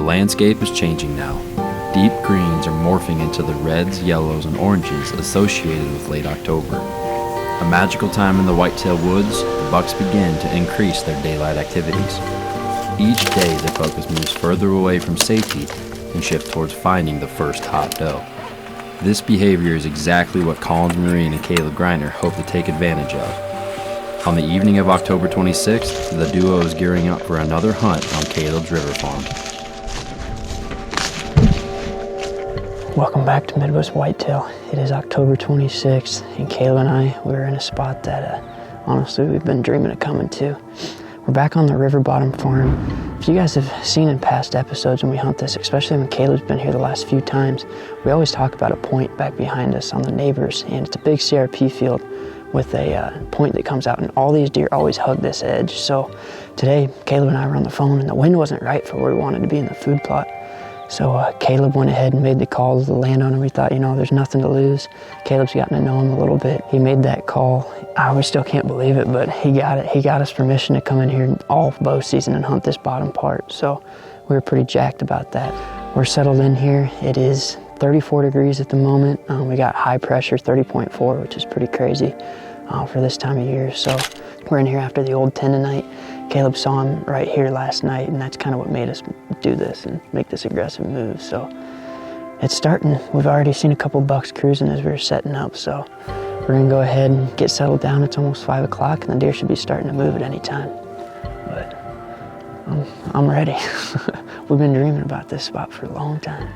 landscape is changing now. Deep greens are morphing into the reds, yellows, and oranges associated with late October. A magical time in the Whitetail woods, the bucks begin to increase their daylight activities. Each day their focus moves further away from safety and shifts towards finding the first hot doe. This behavior is exactly what Collins Marine and Caleb Greiner hope to take advantage of. On the evening of October 26th, the duo is gearing up for another hunt on Caleb's river farm. Welcome back to Midwest Whitetail. It is October 26th, and Caleb and I, we're in a spot that honestly we've been dreaming of coming to. We're back on the river bottom farm. If you guys have seen in past episodes when we hunt this, especially when Caleb's been here the last few times, we always talk about a point back behind us on the neighbors, and it's a big CRP field with a point that comes out, and all these deer always hug this edge. So today, Caleb and I were on the phone, and the wind wasn't right for where we wanted to be in the food plot. So Caleb went ahead and made the call to the landowner. We thought, there's nothing to lose. Caleb's gotten to know him a little bit. He made that call. We still can't believe it, but he got it. He got us permission to come in here all bow season and hunt this bottom part. So we were pretty jacked about that. We're settled in here. It is 34 degrees at the moment. We got high pressure, 30.4, which is pretty crazy for this time of year. So we're in here after the old 10 tonight. Caleb saw him right here last night, and that's kind of what made us do this and make this aggressive move. So it's starting. We've already seen a couple bucks cruising as we were setting up, so we're gonna go ahead and get settled down. It's almost 5 o'clock, and the deer should be starting to move at any time. But I'm ready. We've been dreaming about this spot for a long time.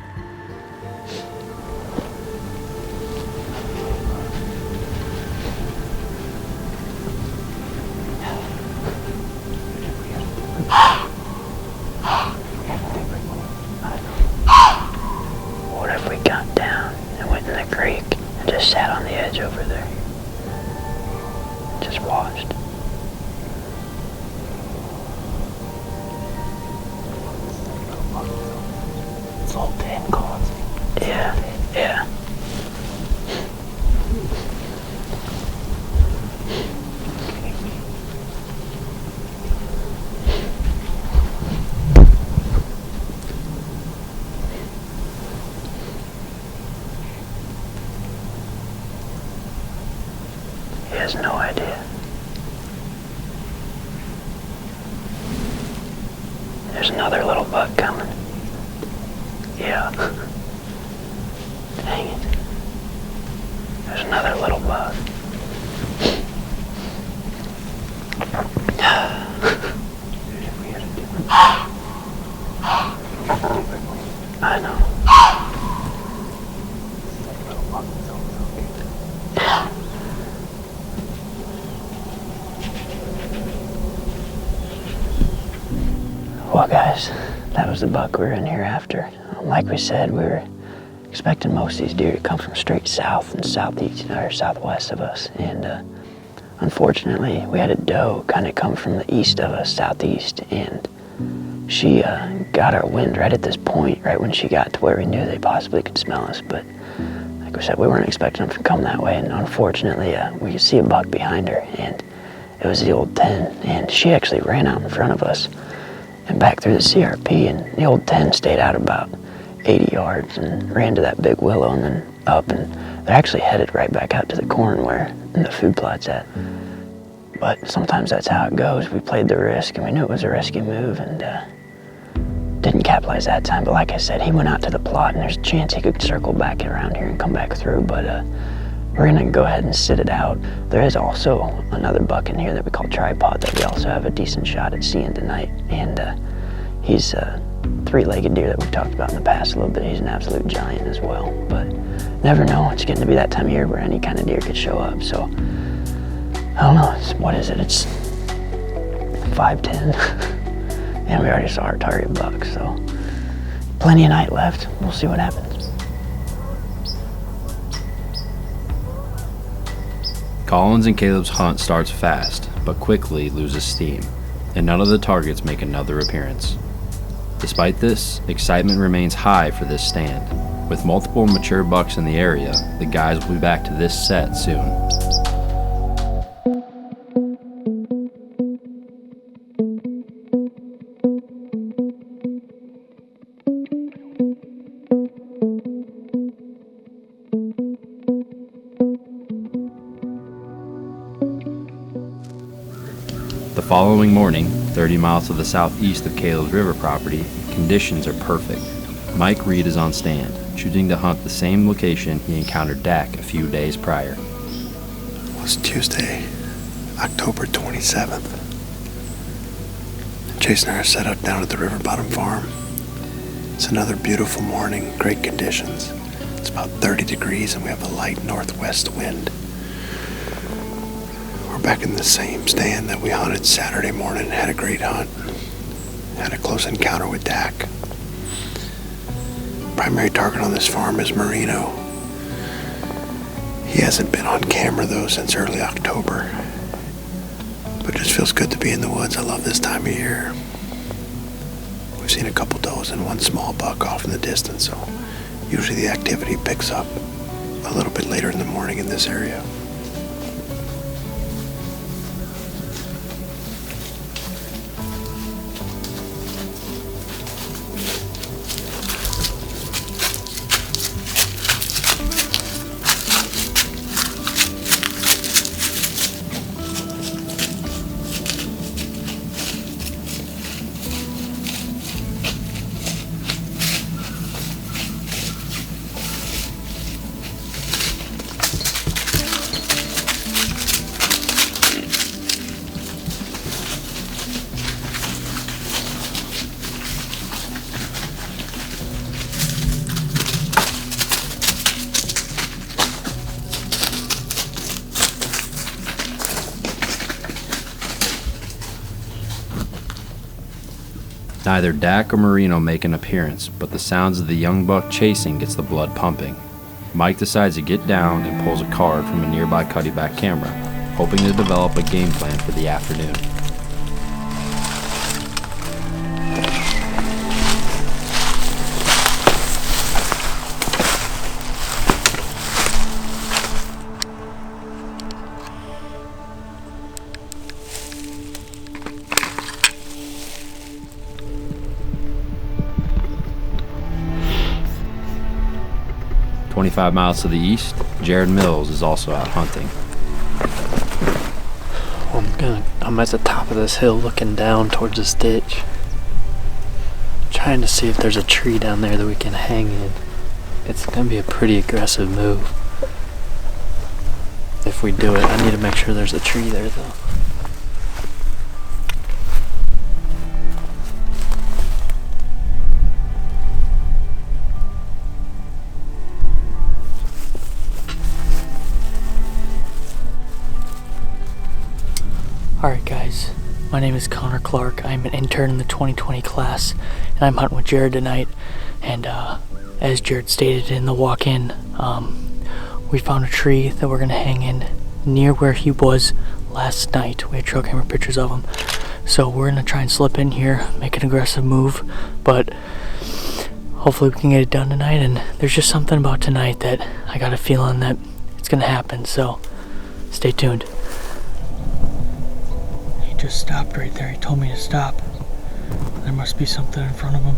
What if we got down and went in the creek and just sat on the edge over there? Just watched. It's all 10 calls. Yeah. He has no idea. There's another little buck coming. Yeah. Dang it. There's another little buck. I know. Well, guys, that was the buck we were in here after. Like we said, we were expecting most of these deer to come from straight south and southeast or southwest of us, and unfortunately, we had a doe kind of come from the east of us, southeast, and she got our wind right at this point, right when she got to where we knew they possibly could smell us. But like we said, we weren't expecting them to come that way, and unfortunately, we could see a buck behind her, and it was the old 10, and she actually ran out in front of us and back through the CRP, and the old 10 stayed out about 80 yards and ran to that big willow and then up, and they're actually headed right back out to the corn where the food plot's at. But sometimes that's how it goes. We played the risk, and we knew it was a risky move, and didn't capitalize that time. But like I said, he went out to the plot, and there's a chance he could circle back around here and come back through, but we're gonna go ahead and sit it out. There is also another buck in here that we call Tripod that we also have a decent shot at seeing tonight, and he's a three-legged deer that we've talked about in the past a little bit. He's an absolute giant as well, but never know. It's getting to be that time of year where any kind of deer could show up, so I don't know. What is it? It's 5:10, and we already saw our target buck, so plenty of night left. We'll see what happens. Collins and Caleb's hunt starts fast, but quickly loses steam, and none of the targets make another appearance. Despite this, excitement remains high for this stand. With multiple mature bucks in the area, the guys will be back to this set soon. following morning, 30 miles to the southeast of Caleb's River property, conditions are perfect. Mike Reed is on stand, choosing to hunt the same location he encountered Dak a few days prior. It was Tuesday, October 27th. Chase and I are set up down at the River Bottom Farm. It's another beautiful morning, great conditions. It's about 30 degrees and we have a light northwest wind. We're back in the same stand that we hunted Saturday morning. Had a great hunt. Had a close encounter with Dak. Primary target on this farm is Merino. He hasn't been on camera though since early October. But it just feels good to be in the woods. I love this time of year. We've seen a couple does and one small buck off in the distance, so usually the activity picks up a little bit later in the morning in this area. Neither Dak or Merino make an appearance, but the sounds of the young buck chasing gets the blood pumping. Mike decides to get down and pulls a card from a nearby cuddyback camera, hoping to develop a game plan for the afternoon. "25 miles to the east, Jared Mills is also out hunting. I'm at the top of this hill looking down towards this ditch, trying to see if there's a tree down there that we can hang in. It's gonna be a pretty aggressive move. If we do it, I need to make sure there's a tree there though. Alright guys, my name is Connor Clark. I'm an intern in the 2020 class, and I'm hunting with Jared tonight. And as Jared stated in the walk-in, we found a tree that we're going to hang in near where he was last night. We had trail camera pictures of him. So we're going to try and slip in here, make an aggressive move, but hopefully we can get it done tonight. And there's just something about tonight that I got a feeling that it's going to happen, so stay tuned. Just stopped right there. He told me to stop. There must be something in front of him.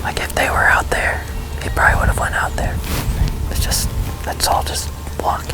Like if they were out there, he probably would have went out there. It's all just luck.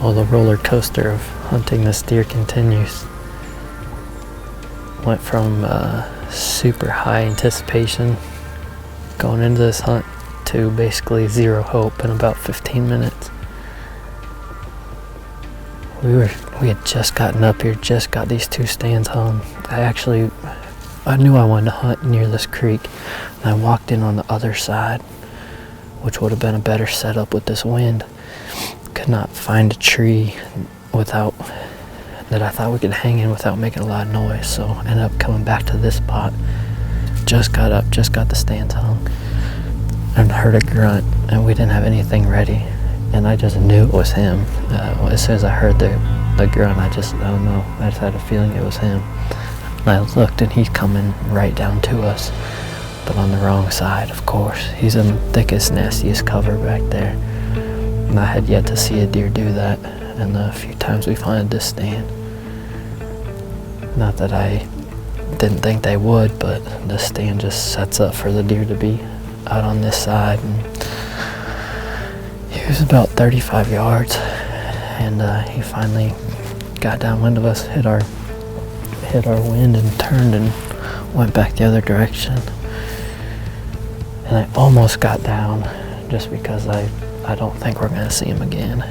Well, the roller coaster of hunting this deer continues. Went from super high anticipation going into this hunt to basically zero hope in about 15 minutes. We had just gotten up here, just got these 2 stands hung. I knew I wanted to hunt near this creek, and I walked in on the other side, which would have been a better setup with this wind. Could not find a tree that I thought we could hang in without making a lot of noise, so I ended up coming back to this spot. Just got up, just got the stands hung, and heard a grunt, and we didn't have anything ready, and I just knew it was him. As soon as I heard the grunt, I don't know, I just had a feeling it was him. And I looked, and he's coming right down to us, but on the wrong side, of course. He's in the thickest, nastiest cover back there. And I had yet to see a deer do that, and the few times we've hunted this stand. Not that I didn't think they would, but this stand just sets up for the deer to be out on this side. And he was about 35 yards, and he finally got downwind of us, hit our wind, and turned and went back the other direction. And I almost got down just because I don't think we're going to see him again.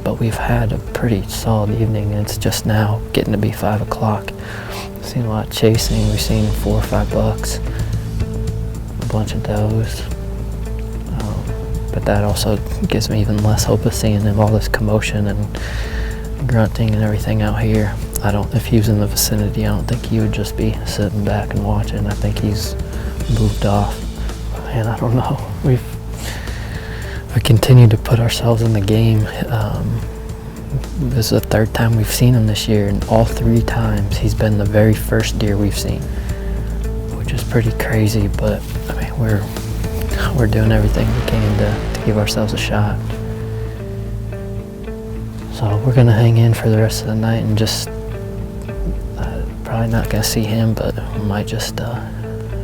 But we've had a pretty solid evening, and it's just now getting to be 5 o'clock. We've seen a lot of chasing. We've seen 4 or 5 bucks, a bunch of does. But that also gives me even less hope of seeing him. All this commotion and grunting and everything out here. If he was in the vicinity, I don't think he would just be sitting back and watching. I think he's moved off. And I don't know. We continue to put ourselves in the game. This is the 3rd time we've seen him this year, and all 3 times he's been the very first deer we've seen, which is pretty crazy. But I mean, we're doing everything we can to give ourselves a shot. So we're gonna hang in for the rest of the night and just probably not gonna see him, but we might just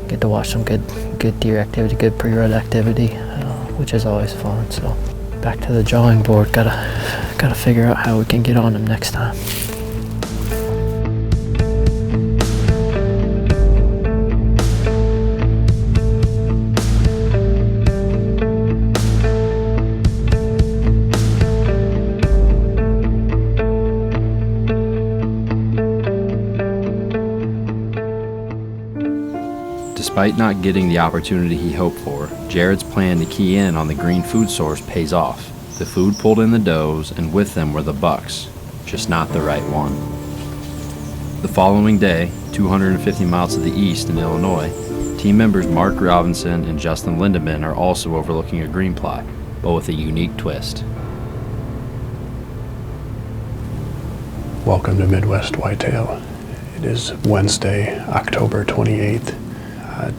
get to watch some good deer activity, good pre-rut activity, which is always fun. So back to the drawing board. Gotta figure out how we can get on him next time. Despite not getting the opportunity he hoped for, Jared's plan to key in on the green food source pays off. The food pulled in the does, and with them were the bucks, just not the right one. The following day, 250 miles to the east in Illinois, team members Mark Robinson and Justin Lindeman are also overlooking a green plot, but with a unique twist. Welcome to Midwest Whitetail. It is Wednesday, October 28th,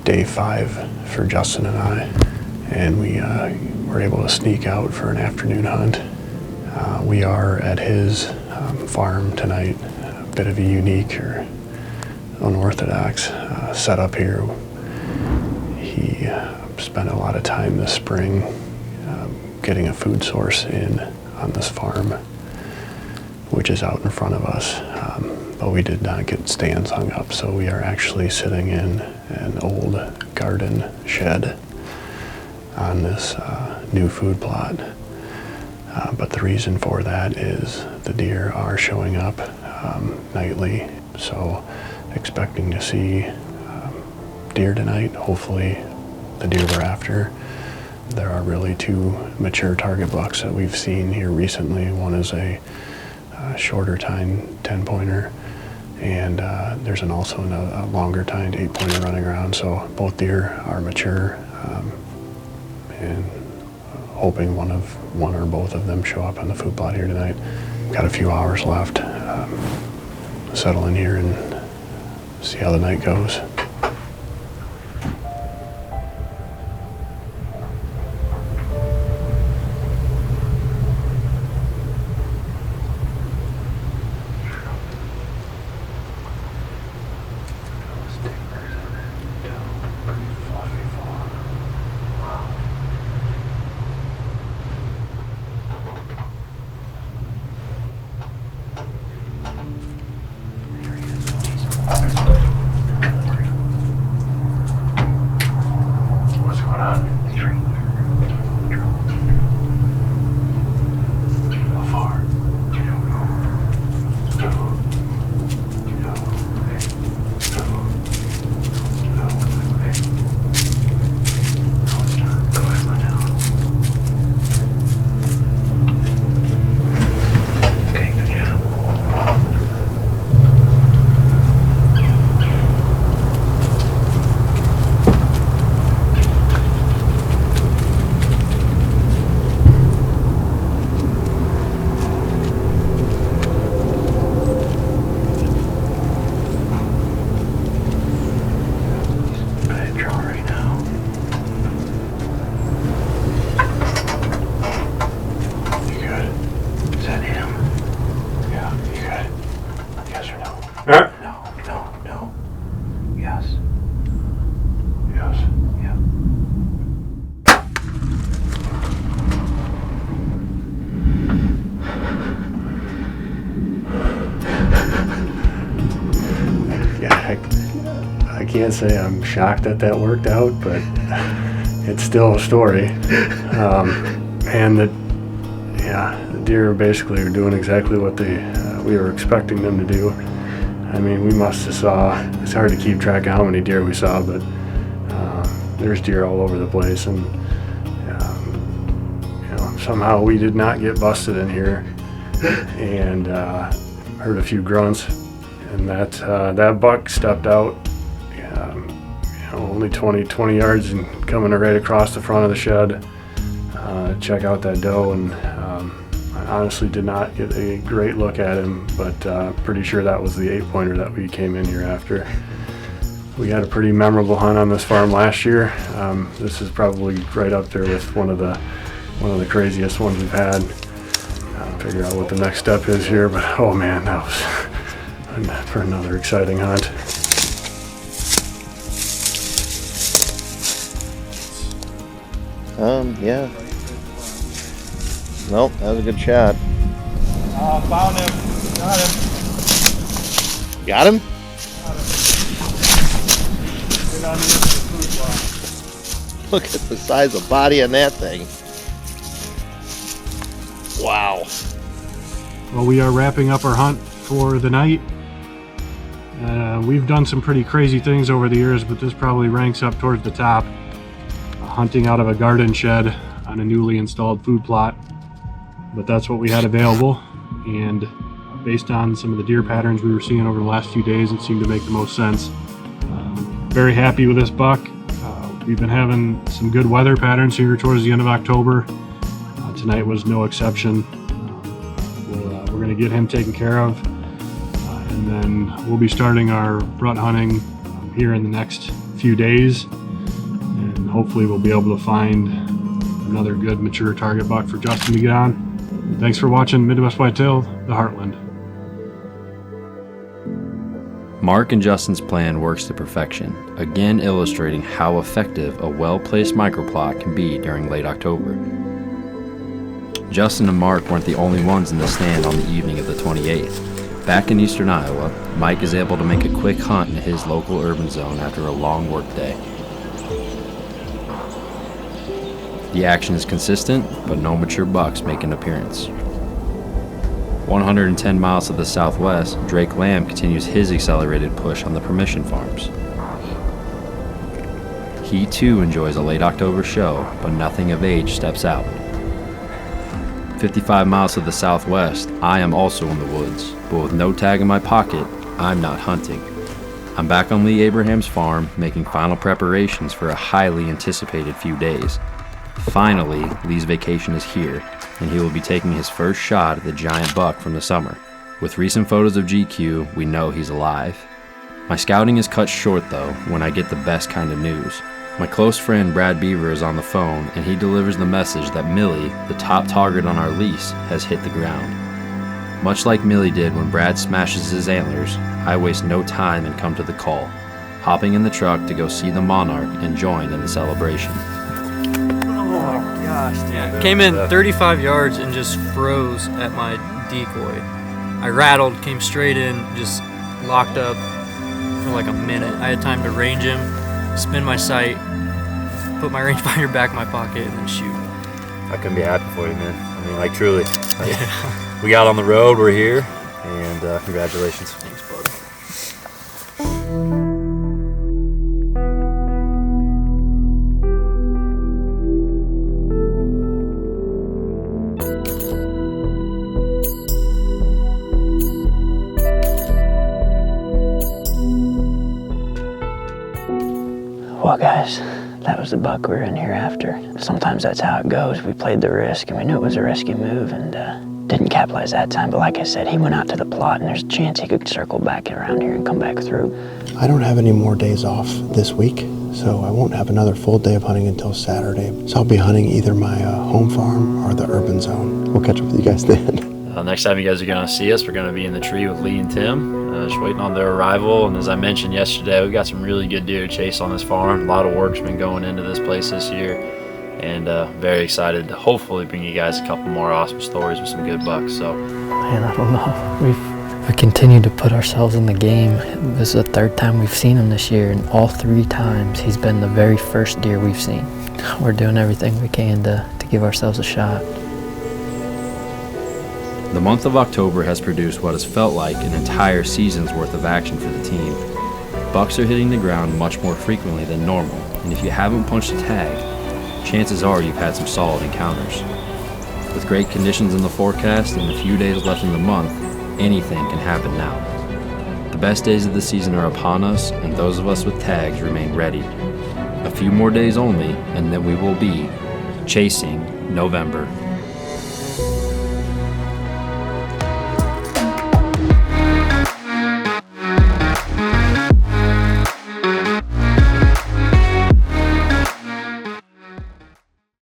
day 5 for Justin and I. and we were able to sneak out for an afternoon hunt. We are at his farm tonight, a bit of a unique or unorthodox setup here. He spent a lot of time this spring getting a food source in on this farm, which is out in front of us, but we did not get stands hung up, so we are actually sitting in an old garden shed on this new food plot. But the reason for that is the deer are showing up nightly, so expecting to see deer tonight, hopefully the deer we're after. There are really two mature target bucks that we've seen here recently. One is a shorter tine 10-pointer, and there's also a longer tined 8-pointer running around, so both deer are mature, and hoping one or both of them show up on the food plot here tonight. Got a few hours left. Settle in here and see how the night goes. I can't say I'm shocked that worked out, but it's still a story. And the deer basically are doing exactly what we were expecting them to do. I mean, we must have saw, it's hard to keep track of how many deer we saw, but there's deer all over the place, and somehow we did not get busted in here, and heard a few grunts, and that buck stepped out only 20 yards and coming right across the front of the shed, check out that doe, and I honestly did not get a great look at him, but pretty sure that was the 8-pointer that we came in here after. We had a pretty memorable hunt on this farm last year. This is probably right up there with one of the craziest ones we've had. I'll figure out what the next step is here, but oh man, that was for another exciting hunt. Yeah. Nope, that was a good shot. Found him. Got him. Got him? Right on the edge of the food plot. Look at the size of body on that thing. Wow. Well, we are wrapping up our hunt for the night. We've done some pretty crazy things over the years, but this probably ranks up towards the top. Hunting out of a garden shed on a newly installed food plot. But that's what we had available, and based on some of the deer patterns we were seeing over the last few days, it seemed to make the most sense. Very happy with this buck. We've been having some good weather patterns here towards the end of October. Tonight was no exception. We're going to get him taken care of, and then we'll be starting our rut hunting here in the next few days, and hopefully we'll be able to find another good mature target buck for Justin to get on. Thanks for watching Midwest Whitetail, the Heartland. Mark and Justin's plan works to perfection, again illustrating how effective a well-placed microplot can be during late October. Justin and Mark weren't the only ones in the stand on the evening of the 28th. Back in eastern Iowa, Mike is able to make a quick hunt in his local urban zone after a long work day. The action is consistent, but no mature bucks make an appearance. 110 miles to the southwest, Drake Lamb continues his accelerated push on the Permission Farms. He too enjoys a late October show, but nothing of age steps out. 55 miles to the southwest, I am also in the woods, but with no tag in my pocket, I'm not hunting. I'm back on Lee Abraham's farm, making final preparations for a highly anticipated few days. Finally, Lee's vacation is here, and he will be taking his first shot at the giant buck from the summer. With recent photos of GQ, we know he's alive. My scouting is cut short though, when I get the best kind of news. My close friend Brad Beaver is on the phone, and he delivers the message that Millie, the top target on our lease, has hit the ground. Much like Millie did when Brad smashes his antlers, I waste no time and come to the call, hopping in the truck to go see the monarch and join in the celebration. Oh gosh, dude. Came in 35 yards and just froze at my decoy. I rattled, came straight in, just locked up for like a minute. I had time to range him, spin my sight, put my rangefinder back in my pocket, and then shoot. I couldn't be happy for you, man. I mean, like, truly. We got on the road, we're here, and congratulations. Thanks, bud. Well, guys, that was the buck we were in here after. Sometimes that's how it goes. We played the risk, and we knew it was a risky move, and didn't capitalize that time. But like I said, he went out to the plot, and there's a chance he could circle back around here and come back through. I don't have any more days off this week, so I won't have another full day of hunting until Saturday. So I'll be hunting either my home farm or the urban zone. We'll catch up with you guys then. Next time you guys are going to see us, we're going to be in the tree with Lee and Tim, just waiting on their arrival. And as I mentioned yesterday, we got some really good deer to chase on this farm. A lot of work's been going into this place this year, and very excited to hopefully bring you guys a couple more awesome stories with some good bucks. So, Man, I don't know. We continue to put ourselves in the game. This is the third time we've seen him this year, and all three times he's been the very first deer we've seen. We're doing everything we can to give ourselves a shot. the month of October has produced what has felt like an entire season's worth of action for the team. Bucks are hitting the ground much more frequently than normal, and if you haven't punched a tag, chances are you've had some solid encounters. With great conditions in the forecast and a few days left in the month, anything can happen now. The best days of the season are upon us, and those of us with tags remain ready. A few more days only, and then we will be chasing November.